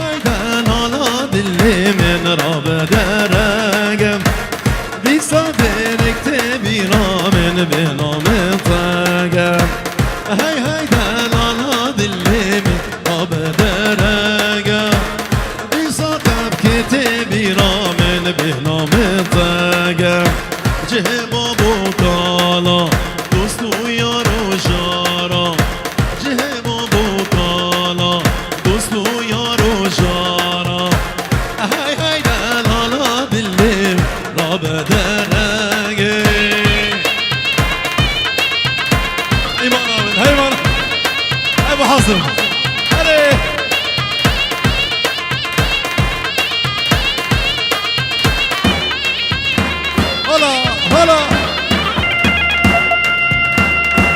هاي دلالا دلی من را بدرگم بی صدرک تبینا من به نام تگم هی دلالا دلی من را بدرگم بی صدرک تبینا من به نام تگم جه بابو کالا دوستو یارو شارا جه بابو کالا دوستو یارو شارا هی دلالا دلی را بدرگم هيمن ابو حازم علي هلا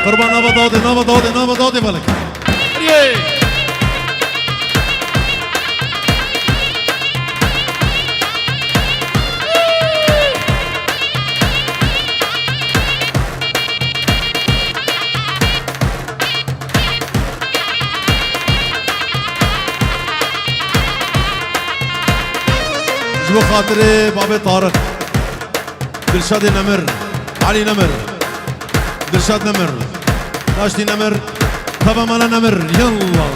قربان نبض بالك جبو خاطري بابي طارق دلشاد نمر علي نمر دلشاد نمر ناشتي نمر طبعا مالا نمر يلا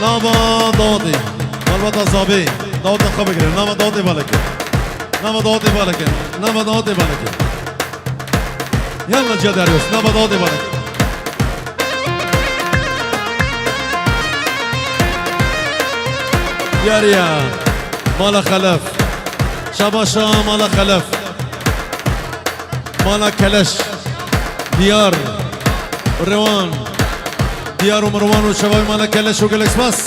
نابا داودي البته صابي داود نخبه گره نابا داودي بالك يلا جا داريوس نابا داودي بالك ياريا مالا خلف شباشا مالا خلف مالا كلش ديار روان ديار ومروان وشباب مالا كلش وقلكس بس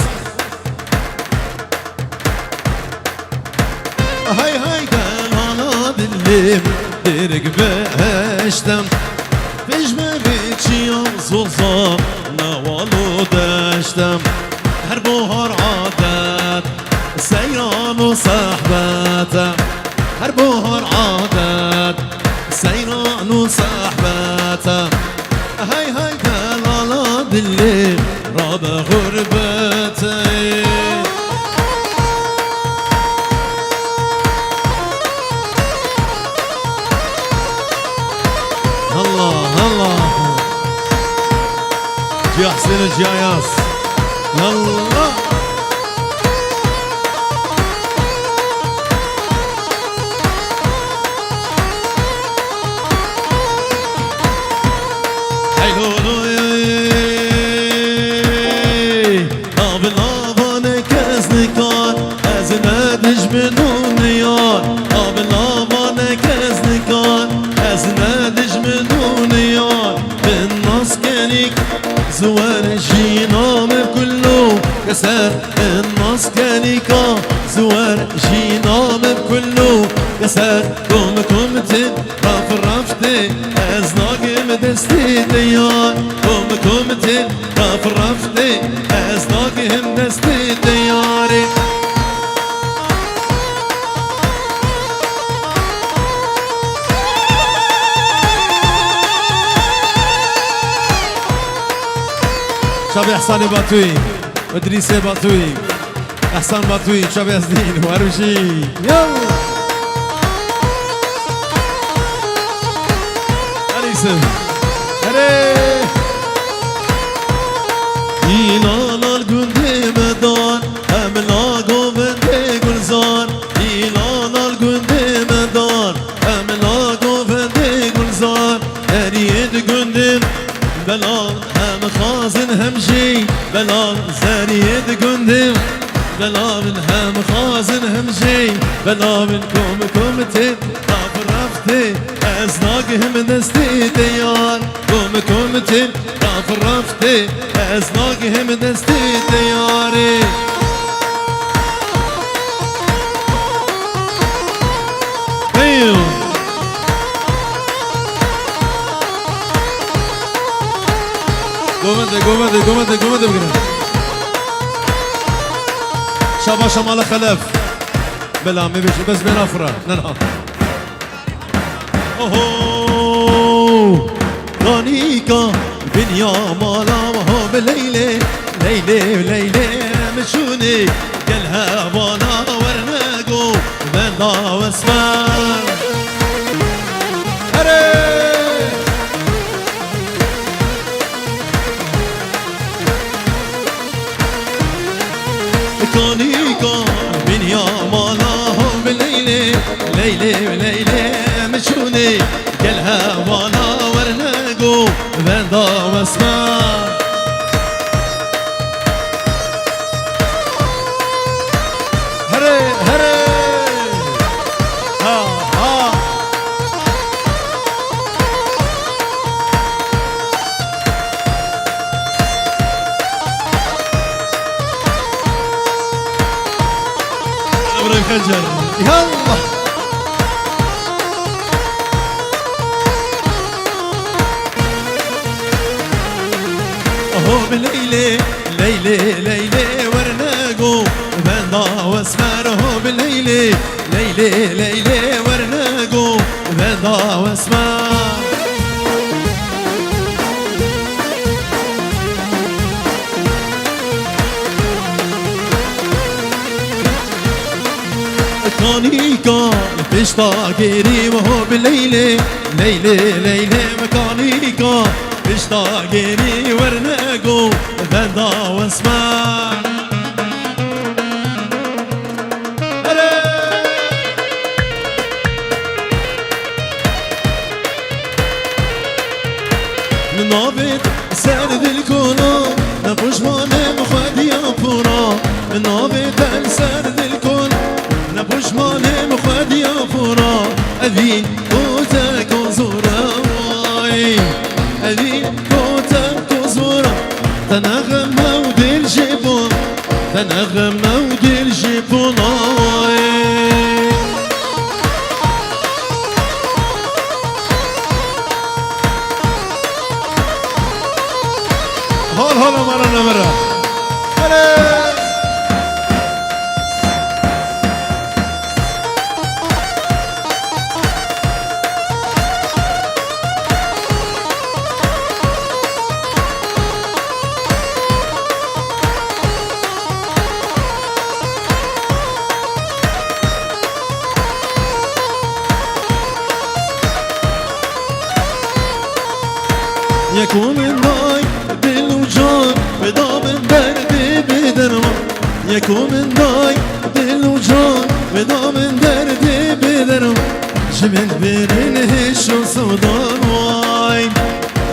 هاي دلالا دليم درق بهشتم بجمه بيتشيام زلزال نوالو دشتم هر بوهر عادت سيران وصحبته هر بوهر عادت سيران وصحبته هاي دلالا دلي راب غربتي الله جي حسين الجاياس الله زوار جينا من كله كسر الناس كانيكا زوار جينا من كله كسر كوم رف رفتي ازناق مدستي ديار كوم رف رفتي ازناق مدستي دياري شباب احسان باتوي ادريس باتوي احسان باتوي شباب ياسدين وارشي يلا اريسم اري يلالا الجندي مدان املا قوفندي قلزان يلالا الجندي مدان املا قوفندي قلزان اريد قندم بلال هم خازن هم شي بلال زريد قندم بلال هم خازن هم شي بلال كوم تي طاف رفتي ازناقهم دستي ديار كوم تي طاف رفتي ازناقهم دستي دياري قومت بقرن شابا شمال خلف بلا ما بيجي بس بين افرا ننهض اوه رانيكا بنيا مالا بليلي ليلي وليلي مشوني قالها وانا ورناقو بندا واسمان كونيكا من يا مالهم بليلي ليلي وليلي مشوني قالها وانا ورناقو بندا واسمان هري هري ها ها ابراهيم خنجر يلا اهو بليلي ليلي ليلي ورناقو بندا واسمار اهو بليلي ليلي ليلي ورناقو بندا واسمار مكانيكا بشتا قريب وهو بالليلة ليلة ليلة مكانيكا بشتا قريب ورناقو بندا واسمع نابت سرد الكون نبوش مانه مخدي أفورا نابت سرد الكون نبوش مانه مخدي أفورا أذي كوتا كوزورا واي أذي كوتا كوزورا تنغم مود الجبون تنغم مود الجبون واي هول هول مرة يكون الناي بالوجان بدام دردي بدرما يكون الناي بالوجان بدام دردي بدرما جمن بين هشو سودان واي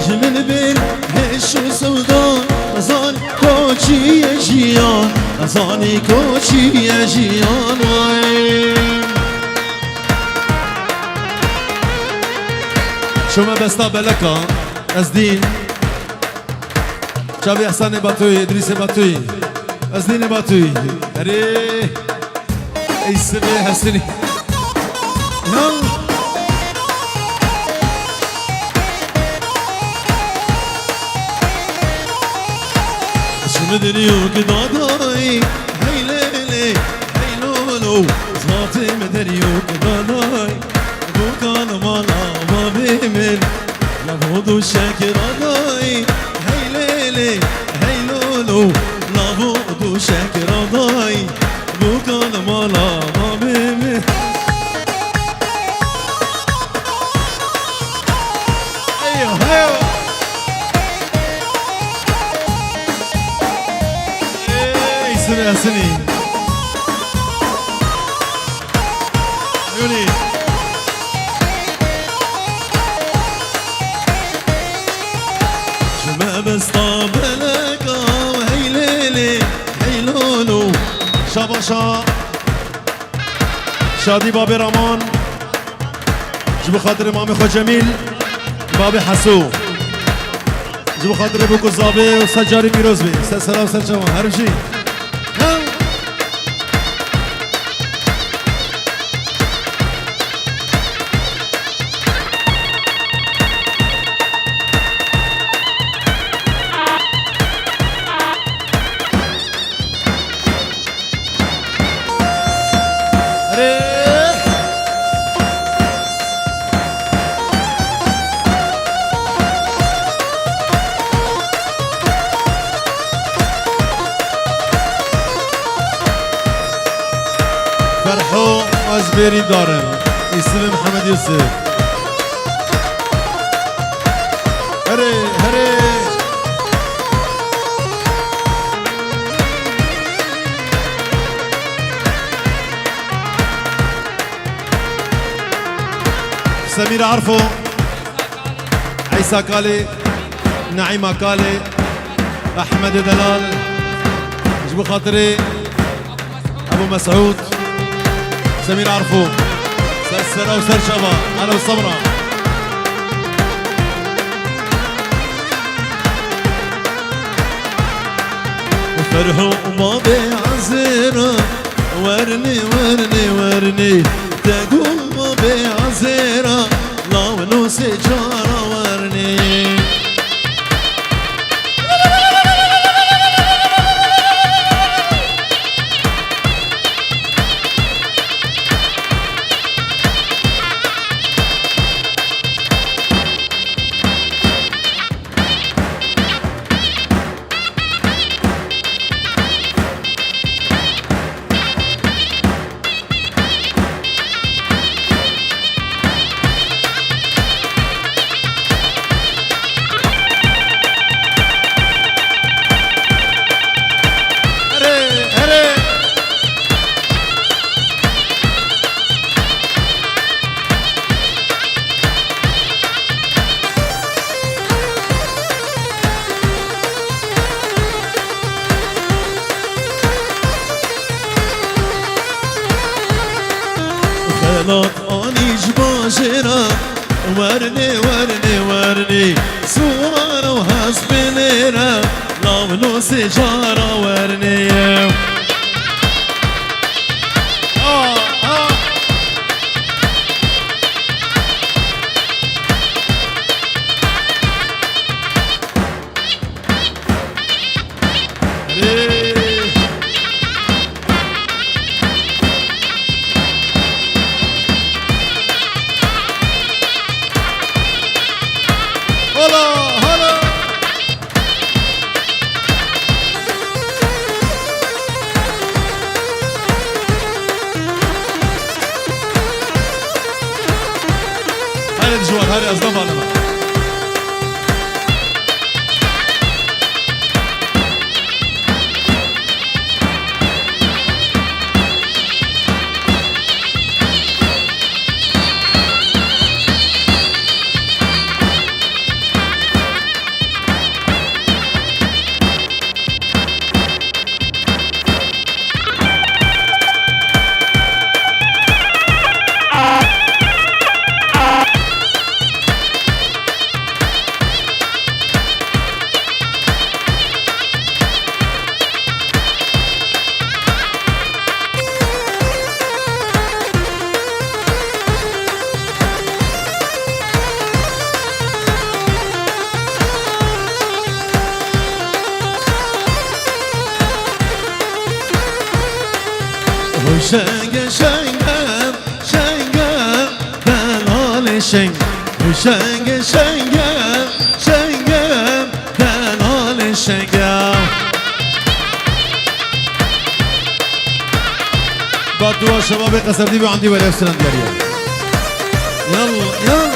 جمن بين هشو سودان أزان كوشي يا جيان أزاني كوشي يا جيان واي شو ما بستقبلك أزدين شابي حسن باتوي إدريس باتوي أزدين باتوي أري أي سبي حسني يلا شو مدريو كداداي هاي ليلي هاي لولو زاتي مدريو كداداي بوكان مالا ما بيمن لابودو شاكر ضاي هاي ليلي هاي لولو لابودو شاكر ضاي بوكان مالا ما بيمي ايوه ايوه ايه سنة سنين عيوني بستقبلك هاي ليلي هاي لولو شاباشا شادي بابي رمان جبو خاطر امامي خو جميل بابي حسو جبو خاطر بوكو زابي وسجاري ميروزبي سلام سلام هرشي بيري دارم اسم محمد يوسف هري هري سمير عرفو عيسى كالي نعيمة كالي أحمد دلال جبو خاطري أبو مسعود سمير عرفو سلسلة وسر شبا أنا والصبرة فرحو ما بعزيرة ورني ورني ورني تقوم ما بعزيرة لا ولو سجارة ورني خلط آنيش باجرة ورني ورني ورني صورة وحسب ليرة لابلو سجارة ورني الجوار هاري أصدف على ما شنگ شنگم شنگم دلال شنگ شنگ شنگم شنگم دلال شنگم بعد دوا شباب قصر دي عندي ولا يفسرن ديالي يلا يلا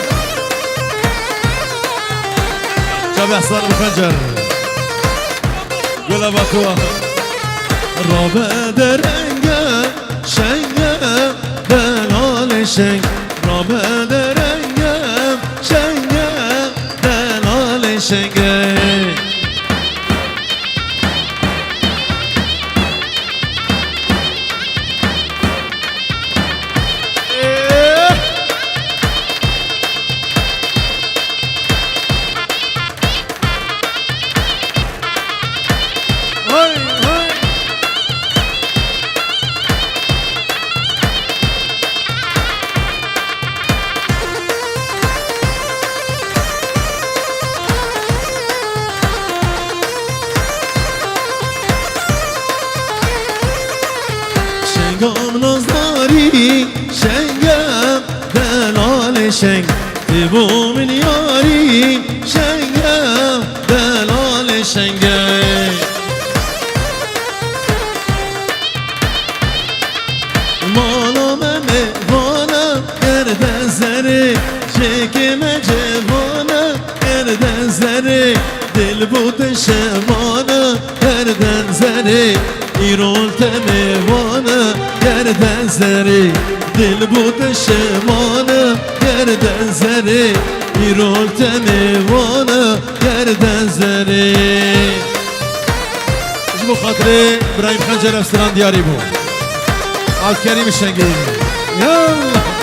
شباب حصان الخنجر ولا باتوا رابع درنگم شنگم دلال شنگ رابع درنگم شنگم دلال شنگم شنگم نازداری شنگم دلال شنگ دیبو من یاری شنگم دلال شنگم مالا من چکم جوانه گردن زره دل بود شمانه گردن زره ایران تمیوانه گردن زره دل بود شمانه گردن زره ایران تمیوانه گردن زره جبو خاطره ابراهیم خنجر افسران دیاری بود عبد کریم شنگی یالله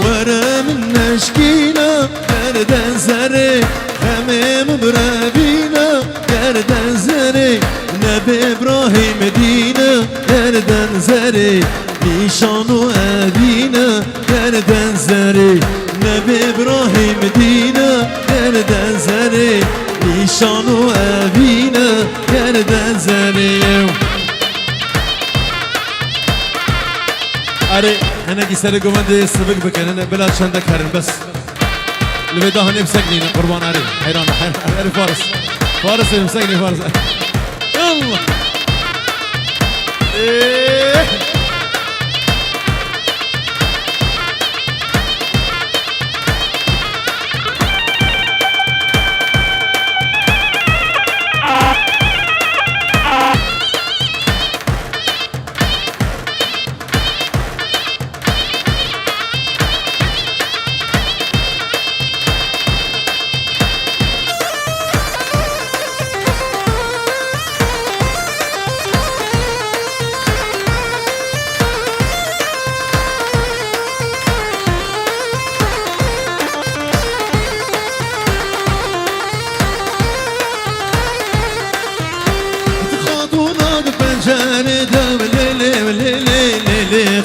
ورا من نشكينا گردن زره خمم برابينا گردن زره نبي ابراهيم دينا گردن زره نشانو ابينا گردن زره نبي ابراهيم دينا گردن زره نشانو ابينا گردن زره اره هنگی سر گومنده سبک بکن هنه بلاد شنده کرن بس لبدا هنه بسکنین قربان اره حیران اره فارس فارس بسکنین فارس يلا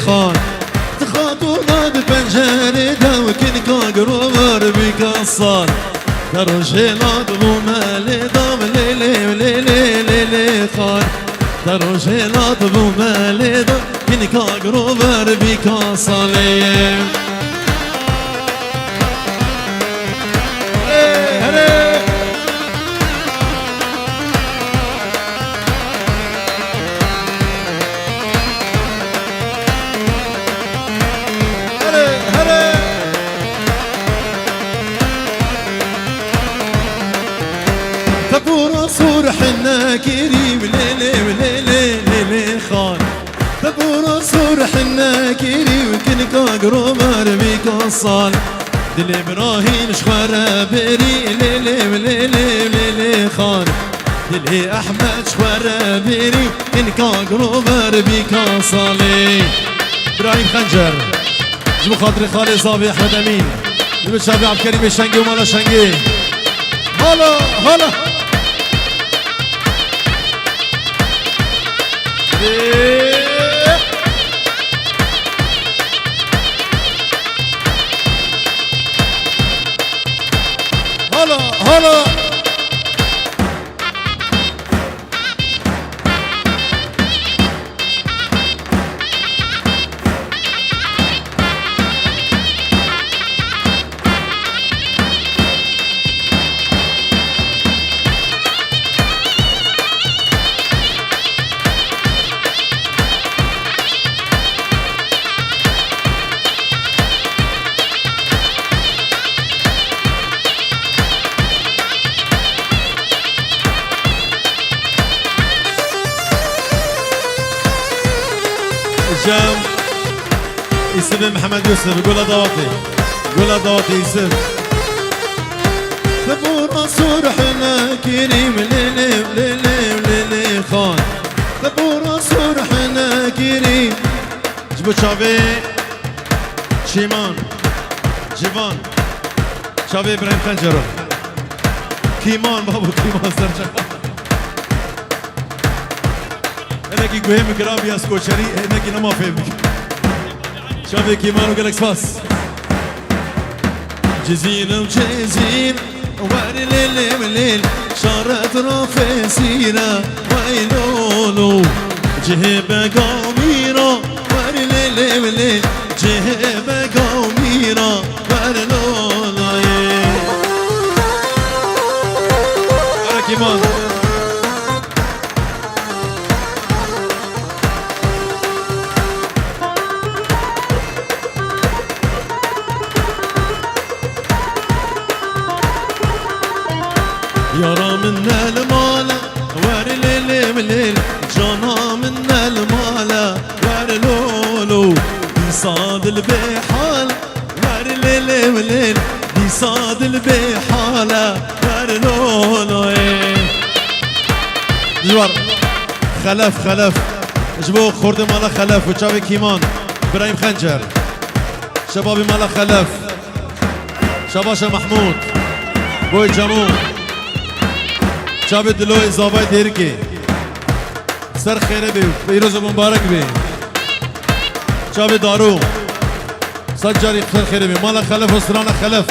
خان تخاطونا بپنجره دو کن کاغروار بکسان دروشلات بومل دام لیلی لیلی لیلی خان دروشلات بومل دام کن کاغروار بکسان تبورا صورح الناكريم ليلي وليلي ليلي خان تبورا صورح الناكريم كن كاغرو مرمي كوصال دل ابراهيم شخورا بري ليلي وليلي ليلي خان دل احمد شخورا بري كن كاغرو مرمي كوصالي ابراهيم خنجر جبو خاطري خالي صابي احمد امين جبو شابي عبد الكريم الشنقي ومالا شنقي هلا هلا هلا هلا جام يسب محمد يوسف قول ضواطي قول ضواطي يسب ثبور صورحنا كريم ليلي ليلي ليلي خان ثبور صورحنا كريم جبو شافي شيمان جيفان شافي ابراهيم خنجرو كيمان بابو كيمان سرجا هناكي قوهم كرام يا سكوتشري هناكي نما فهمك شافي كيمان وقالك سباس جزيرة وجزيرة واري ليل وليل شارت رافي سيرة ويلولو جهبة قوميرة واري ليل وليل جهبة قوميرة واري لولو كيمان من المال ور ليل مليل جانا من المال ور لولو صاد البحال ور ليل مليل صاد البحال ور لولو جوار خلف جبو خورد مالا خلف و چاوی کیمان ابراهیم خنجر شبابی مالا خلف شباش محمود بوی جمو چاوی دلوی زابای دیرکی سر خیره بی بیروز مبارک بی چاوی دارو سجاری سر خیره بی مالا خلف و سران خلف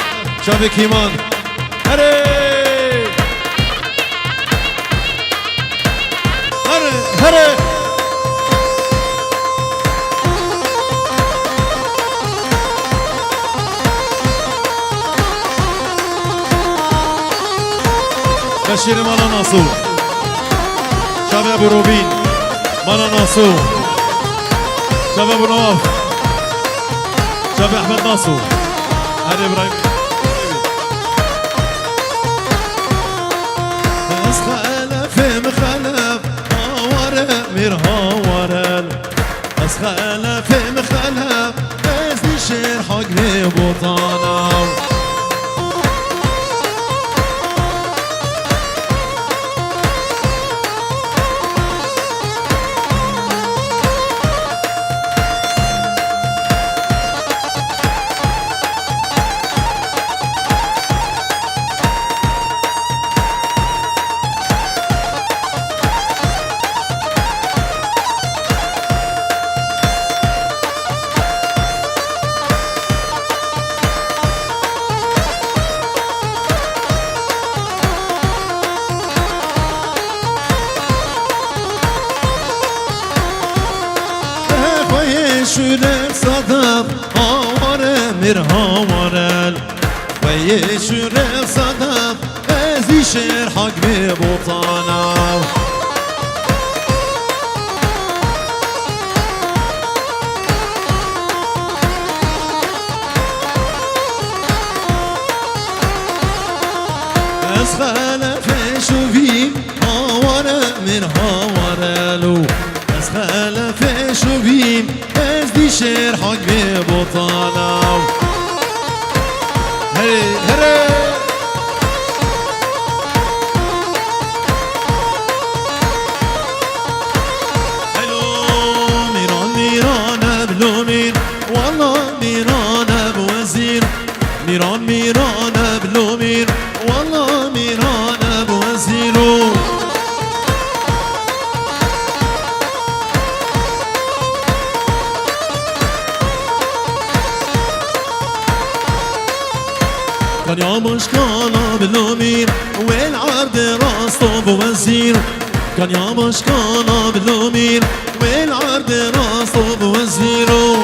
چاوی کیمان هره هره بشیر مالا ناسو شبه ابو روبین مالا ناسو شبه ابو نواف شبه احمد ناسو هر ابراهیم از خلف مخلف هاوره میر هاورل از خلف مخلف از نشیر حق بوطانا شورم صدف آواره میر هاورل و یه شورم صدف ازی شیر حق بی بوطانا از خلف شوفی آواره میر هاورلو از خلف شوفی شير حق ببطانا هري هري هلو ميران ميران بلومين والله ميران بوزير ميران ميران بلومين والله ميران بوزيرو كان يا مشكانا بالأمير والعرض راسه بوزير كان يا مشكانا بالأمير والعرض راسه بوزيرو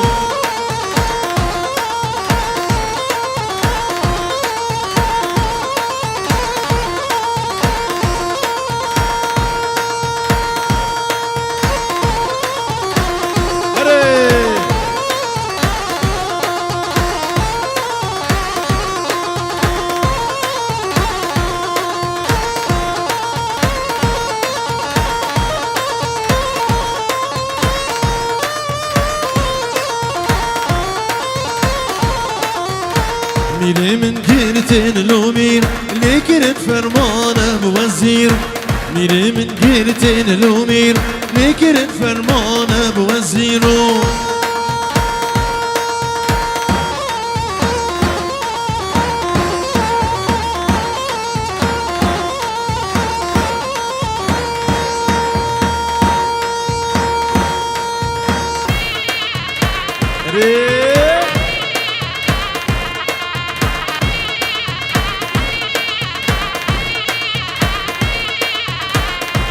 ميري من جيرتين لومير اللي كرت فرمانه بوزير ميري من جيرتين لومير اللي كرت فرمانه بوزيرو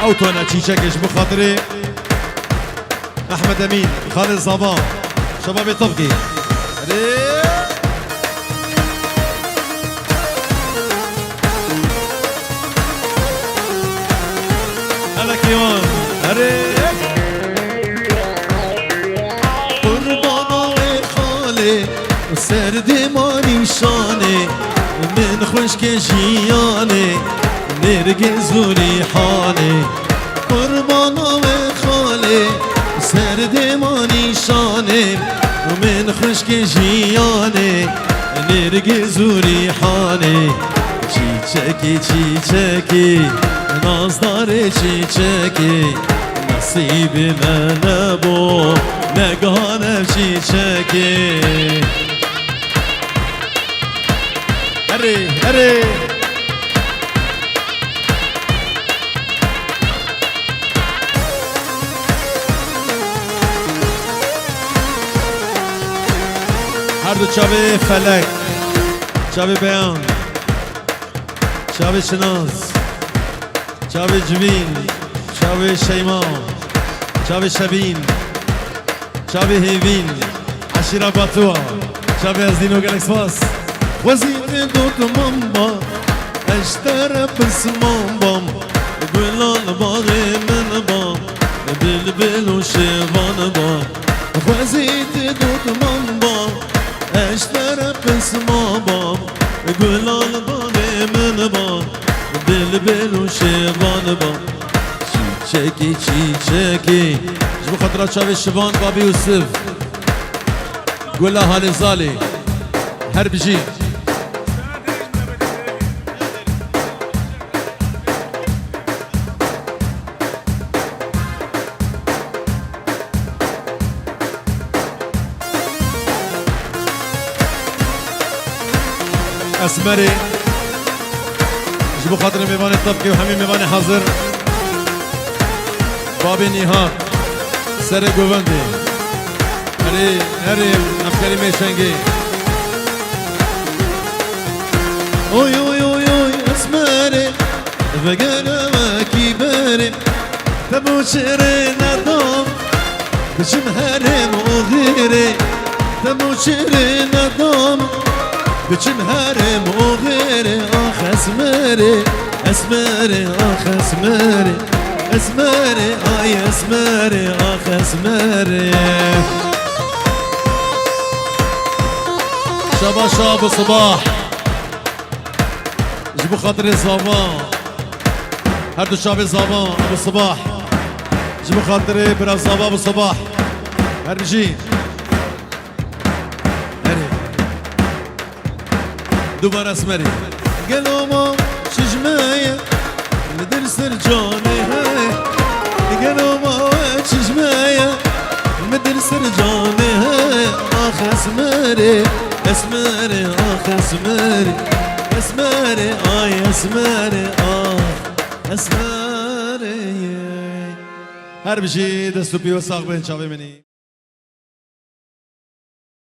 او تو انا تشيشكش بخاطري احمد امين خالد صباح شباب طفقي هلا كيوان قربانا خالي وسرد ماني شاني من خشك جياني نرگز و ریحانه قربانا و خاله سرد ما نیشانه من خشک جیانه نرگز و ریحانه چیچکی چیچکی نازدار چیچکی نصیب من بو نگانم چیچکی هری هری هر دو چاوه فلک چاوه بیان چاوه شناز چاوه جوین چاوه شیما چاوه شبین چاوه هیوین عشیره باتوا چاوه از دینو گلکس باس وزیر دوت مامبا اشتر بس مامبام گلان باغ من بام بلبل و شیوان بام وزیر دوت مامبا اشتر بس مامبام گلان باغ من بام بلبل و شیوان بام چیچکی چیچکی جبو خاطرات شاوه شبان بابی یوسف گله حال زالی هر بجی اسمري جبو خاطر ميوان الطبقي وحمي ميوان حاضر بابي نهاد سر گووندي هري افكاري ميشنگي اوي اوي اوي اوي اسمري فقنا ما كبري تبو شيري ندام بشم هرم وغيري تبو شيري ندام بچم هرم و غیره آخ اسمره اسمره آخ اسمره اسمره آی اسمره آخ اسمره شبا شاب و صباح جبو خاطر زاوان هر دو شاب زاوان ابو صباح جبو خاطر برا زاوان ابو صباح هر بجی دوباره اسمري قالوا ما شجماية مدر سرجاني هاي قالوا ما شجماية مدر سرجاني هاي اخ اسمري اسمري اخ اسمري اسمري اي اسمري اخ اسمري هر بشي دستو بيو ساق بين شاوي مني